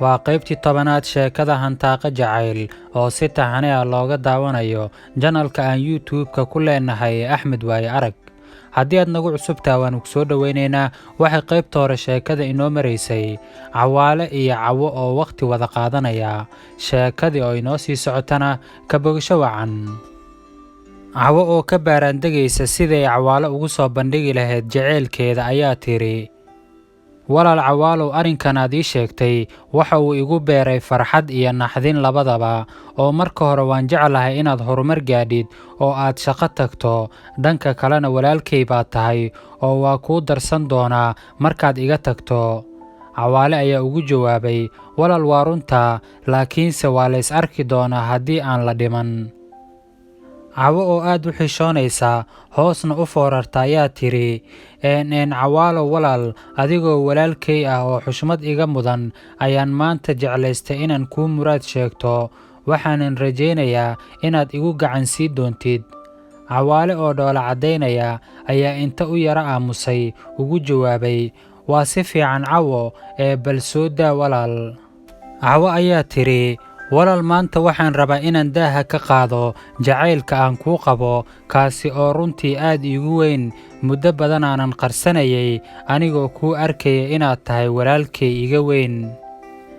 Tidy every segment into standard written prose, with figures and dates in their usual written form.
waa qaybtii 10aad sheekada Hantaaqa Jaceyl oo si taxane ah looga daawanayo channelka aan YouTube-ka ku leenahay Axmed waaye arag. haddii aad nagu cusubtaa waan ku soo dhaweynaynaa. waxay qaybta hore sheekada inoo maraysay Cawaale iyo Cawo oo waqti wada qaadanaya. sheekadii oo inoo sii socotana ka bogasho wacan. Cawo oo ka baaraandegaysa siday Cawaale ugu soo bandhigi lahayd jaceylkeeda ayaa tiri, walaal Cawaalow, arrinkan aad ii sheegtay waxa uu igu beeray farxad iyo naxdin labadaba. oo marka hore waan jeclahay inaad horumar gaadhid oo aad shaqo tagto, dhanka kalena walaalkay baad tahay oo waa kuu darsan doonaa markaad iga tagto. Cawaale ayaa ugu jawaabay, walaal waa runtaa, laakiinse waa la is arki doonaa haddii aan la dhiman. Cawo oo aad u xishoonaysa hoosna u foorarta ayaa tiri, Cawaalow walaal, adigoo walaalkay ah oo xushmad iga mudan ayaan maanta jeclaystay inaan kuu muraad sheegto, waxaanan rajaynayaa inaad igu gacan sii doontid. Cawaale oo dhoola caddaynaya ayaa inta u yara aamusay ugu jawaabay, waa si fiican Cawo, bal soo daa walaal. Cawo ayaa tiri, walaal maanta waxaan rabaa inaan daaha ka qaado jacaylka aan kuu qabo, kaasi oo runtii aad iigu weyn. muddo badan aanan qarsanayay anigoo kuu arkaya inaad tahay walaalkay iga weyn.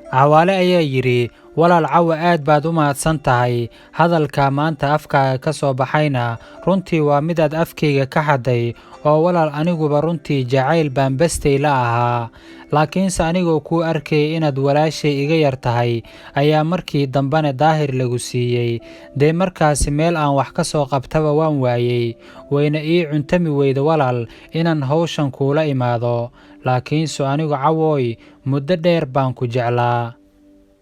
Cawaale ayaa yidhi, walaal Cawo, aad baad u mahadsan tahay. hadalka maanta afkaaga ka soo baxayna runtii waa midaad afkayga ka xadday, oo walaal aniguba runtii jacayl baan bestay la ahaa. laakiinse anigoo kuu arkaya inaad walaashay iga yar tahay ayaa markii dambena daahir lagu siiyey. dee markaasi meel aan wax ka soo qabtaba waan waayey, wayna ii cuntami weyda walaal inaan hawshan kuula imaado. laakiinse anigu Cawooy, muddo dheer baan ku jeclaa.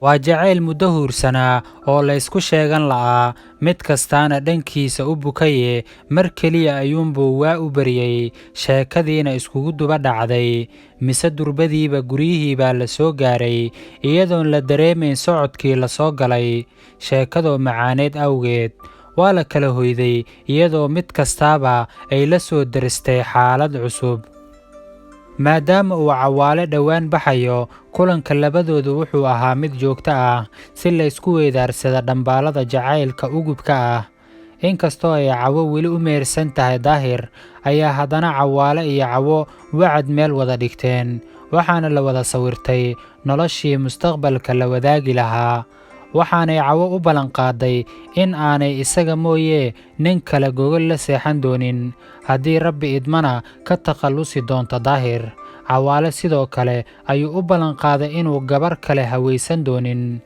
waa jacayl muddo huursanaa oo laysku sheegan la'aa, mid kastaana dhankiisa u bukaye. mar keliya ayuunbuu waa u baryey, sheekadiina iskugu duba dhacday. mise durbadiiba guryihii baa la soo gaaray, iyadoon la dareemayn socodkii la soo galay sheekadoo macaaneed awgeed. waa la kala hoyday iyadoo mid kastaaba ay la soo daristay xaalad cusub. maadaama uu Cawaale dhowaan baxayo, kulanka labadoodu wuxuu ahaa mid joogto ah si laysku weydaarsada dhambaalada jacaylka ugubka ah. inkastoo ay Cawo weli u meersan tahay daahir, ayaa haddana Cawaale iyo Cawo wacad meel wada dhigteen, waxaana la wada sawirtay noloshii mustaqbalka la wadaagi lahaa. waxaanay Cawo u ballanqaaday in aanay isaga mooyee nin kale gogol la seexan doonin, haddii Rabbi idmana ka takhallusi doonto daahir. Cawaale sidoo kale ayuu u ballanqaaday inuu gabar kale hawaysan doonin.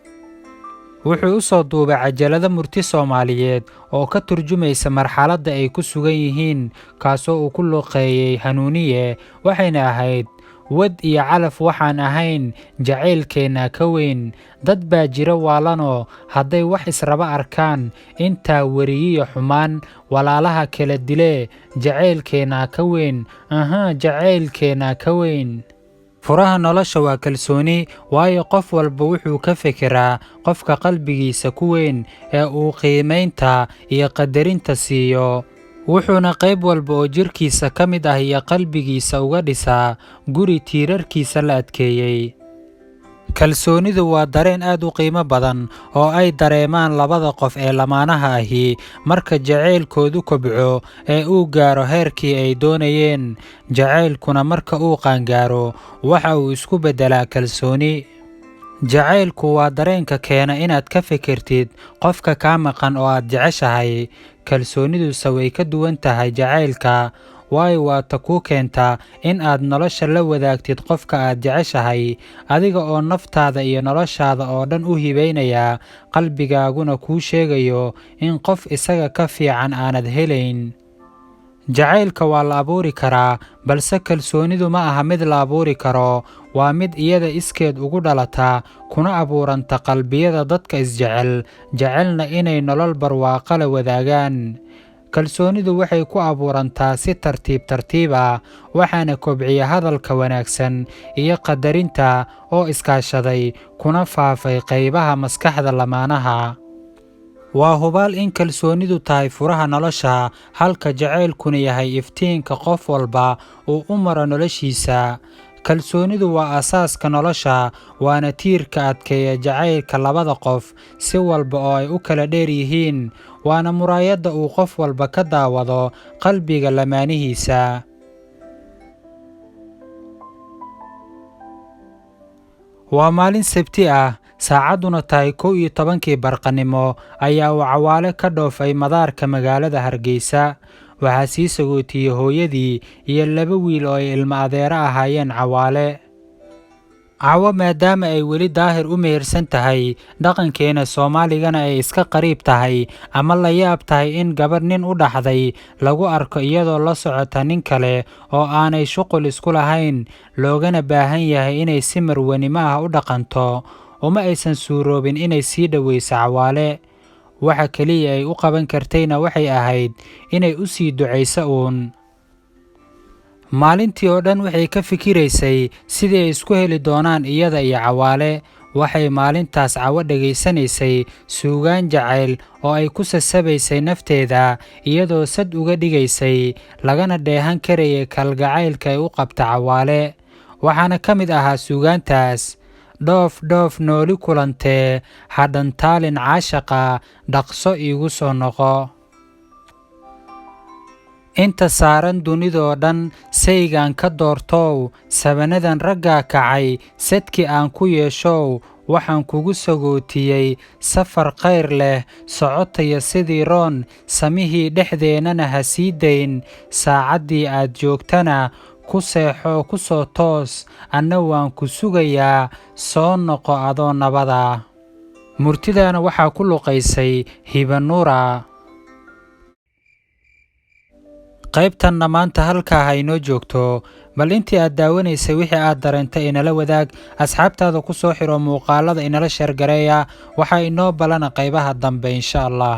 wuxuu u soo duubay cajalado murti Soomaaliyeed oo ka turjumaysa marxaladda ay ku sugan yihiin, kaasoo uu ku luqeeyey hanuuniye, waxayna ahayd, wad iyo calaf waxaan ahayn jacaylkeenna ka weyn. dad baa jira waalanoo hadday wax israba arkaan intaa weriyiyo xumaan walaalaha kala dilee. jacaylkeenna ka weyn, jacaylkeenna ka weyn. furaha nolosha waa kalsooni, waayo qof walba wuxuu ka fekeraa qofka qalbigiisa ku weyn ee uu qiimaynta iyo qadarinta siiyo. wuxuuna qayb walba oo jirkiisa ka mid ah iyo qalbigiisa uga dhisaa guri tiirarkiisa la adkeeyey. kalsoonidu waa dareen aad u qiimo badan oo ay dareemaan labada qof ee lamaanaha ahi marka jacaylkoodu kobco ee uu gaaro heerkii ay doonayeen. jacaylkuna marka uu qaangaaro waxa uu isku beddelaa kalsooni. jacaylku waa dareenka keena inaad ka fikirtid qofka kaa maqan oo aad jeceshahay. kalsooniduse way ka duwan tahay jacaylka, waayo waa ta kuu keenta in aad nolosha la wadaagtid qofka aad jeceshahay, adiga oo naftaada iyo noloshaada oo dhan u hibaynaya, qalbigaaguna kuu sheegayo in qof isaga ka fiican aanad helayn. jacaylka waa la abuuri karaa, balse kalsoonidu ma aha mid la abuuri karo, waa mid iyada iskeed ugu dhalata kuna abuuranta qalbiyada dadka isjecel, jecelna inay nolol barwaaqo la wadaagaan. kalsoonidu waxay ku abuurantaa si tartiib tartiib ah, waxaana kobciya hadalka wanaagsan iyo qadarinta oo iskaashaday kuna faafay qaybaha maskaxda lamaanaha. waa hubaal in kalsoonidu tahay furaha nolosha, halka jacaylkuna yahay iftiinka qof walba uu u maro noloshiisa. kalsoonidu waa asaaska nolosha, waana tiirka adkeeya jacaylka labada qof si walba oo ay u kala dheer yihiin, waana muraayadda uu qof walba ka daawado qalbiga lamaanihiisa. waa maalin sabti ah, saacadduna tahay 11:00 barqanimo ayaa uu Cawaale ka dhoofay madaarka magaalada Hargeysa. waxaa sii sagootiyey hooyadii iyo 2 wiil oo ay ilmo adeero ahaayeen Cawaale. Cawo maadaama ay weli daahir u mehersan tahay, dhaqankeena Soomaaligana ay iska qariib tahay ama la yaab tahay in gabar nin u dhaxday lagu arko iyadoo la socota nin kale oo aanay shuqul isku lahayn, loogana baahan yahay inay si marwanimo ah u dhaqanto, uma aysan suuroobin inay sii dhaweyso Cawaale. waxa kaliya ay u qaban kartayna waxay ahayd inay u sii duceyso uun. maalintii oo dhan waxay ka fikiraysay sidii ay isku heli doonaan iyada iyo Cawaale. waxay maalintaas Cawo dhegaysanaysay suugaan jacayl oo ay ku sasabaysay nafteeda, iyadoo sad uga dhigaysay lagana dheehan karayay kalgacaylka ay u qabta Cawaale. waxaana ka mid ahaa suugaantaas: dhoof dhoof nooli kulantee, hadhantaalin caashaqa, dhaqso iigu soo noqo. inta saaran dunidoo dhan saygaan ka doortow, sabanadan raggaa kacay sadkii aan ku yeeshow, waxaan kugu sagootiyey safar khayr leh, socotaya sidii roon, samihii dhexdeennana ha sii dayn, saacaddii aad joogtana ku seexo ku soo toos, anna waan ku sugayaa, soo noqo adoo nabada. murtidaana waxaa ku luqaysay hibanuura. qaybtanna maanta halkaa ha inoo joogto, bal intii aad daawanaysay wixii aad dareentay inala wadaag, asxaabtaada ku soo xiro muuqaalada inala sheergareeya. waxaa inoo balana qaybaha dambe insha Allah.